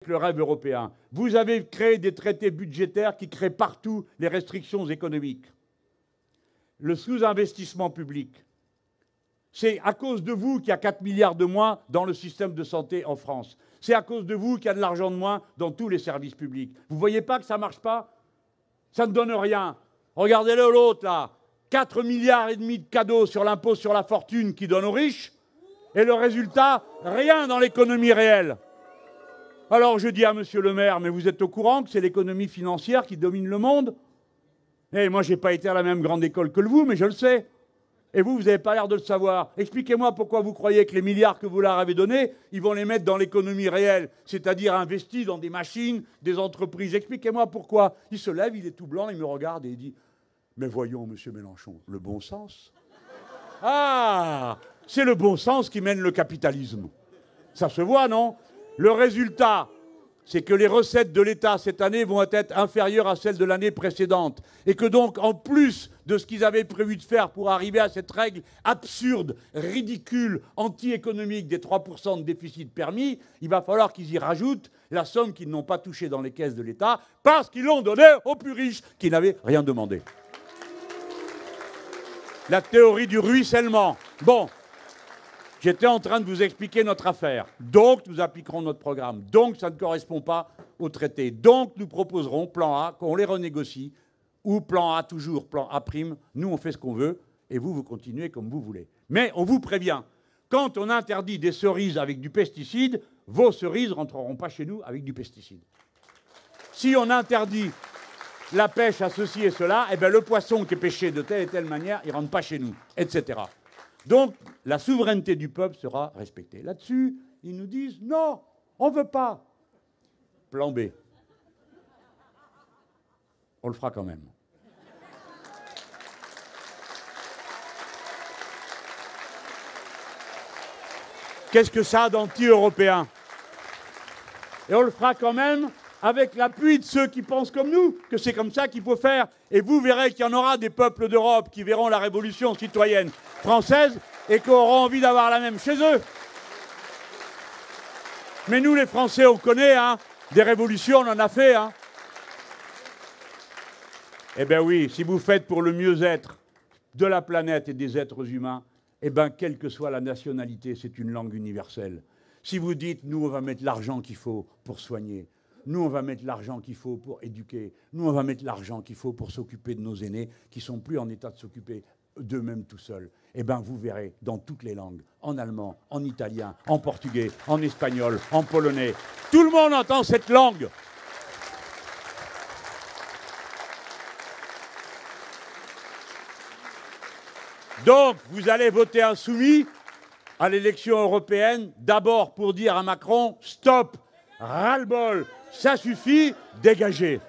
le rêve européen. Vous avez créé des traités budgétaires qui créent partout les restrictions économiques. Le sous-investissement public. C'est à cause de vous qu'il y a 4 milliards de moins dans le système de santé en France. C'est à cause de vous qu'il y a de l'argent de moins dans tous les services publics. Vous ne voyez pas que ça ne marche pas? Ça ne donne rien. Regardez-le l'autre là. 4 milliards et demi de cadeaux sur l'impôt sur la fortune qui donne aux riches. Et le résultat, rien dans l'économie réelle. Alors je dis à monsieur le maire, mais vous êtes au courant que c'est l'économie financière qui domine le monde? Et moi, je n'ai pas été à la même grande école que vous, mais je le sais. Et vous n'avez pas l'air de le savoir. Expliquez-moi pourquoi vous croyez que les milliards que vous leur avez donnés, ils vont les mettre dans l'économie réelle, c'est-à-dire investis dans des machines, des entreprises. Expliquez-moi pourquoi. Il se lève, il est tout blanc, il me regarde et il dit « Mais voyons, monsieur Mélenchon, le bon sens ». Ah, c'est le bon sens qui mène le capitalisme. Ça se voit, non? Le résultat, c'est que les recettes de l'État cette année vont être inférieures à celles de l'année précédente. Et que donc, en plus de ce qu'ils avaient prévu de faire pour arriver à cette règle absurde, ridicule, anti-économique des 3% de déficit permis, il va falloir qu'ils y rajoutent la somme qu'ils n'ont pas touchée dans les caisses de l'État parce qu'ils l'ont donnée aux plus riches qui n'avaient rien demandé. La théorie du ruissellement. Bon. J'étais en train de vous expliquer notre affaire. Donc, nous appliquerons notre programme. Donc, ça ne correspond pas au traité. Donc, nous proposerons plan A, qu'on les renégocie, ou plan A toujours, plan A'. Nous, on fait ce qu'on veut, et vous, vous continuez comme vous voulez. Mais on vous prévient, quand on interdit des cerises avec du pesticide, vos cerises ne rentreront pas chez nous avec du pesticide. Si on interdit la pêche à ceci et cela, eh bien, le poisson qui est pêché de telle et telle manière, il ne rentre pas chez nous, etc. Donc, la souveraineté du peuple sera respectée. Là-dessus, ils nous disent « Non, on ne veut pas ». Plan B. On le fera quand même. Qu'est-ce que ça d'anti-européen? Et on le fera quand même avec l'appui de ceux qui pensent comme nous, que c'est comme ça qu'il faut faire. Et vous verrez qu'il y en aura des peuples d'Europe qui verront la révolution citoyenne française et qui auront envie d'avoir la même chez eux. Mais nous, les Français, on connaît, hein, des révolutions, on en a fait. Hein. Eh bien oui, si vous faites pour le mieux-être de la planète et des êtres humains, eh bien, quelle que soit la nationalité, c'est une langue universelle. Si vous dites, nous, on va mettre l'argent qu'il faut pour soigner, nous, on va mettre l'argent qu'il faut pour éduquer. Nous, on va mettre l'argent qu'il faut pour s'occuper de nos aînés qui ne sont plus en état de s'occuper d'eux-mêmes tout seuls. Eh bien, vous verrez dans toutes les langues, en allemand, en italien, en portugais, en espagnol, en polonais. Tout le monde entend cette langue. Donc, vous allez voter insoumis à l'élection européenne, d'abord pour dire à Macron, stop, ras-le-bol, ça suffit, dégagez.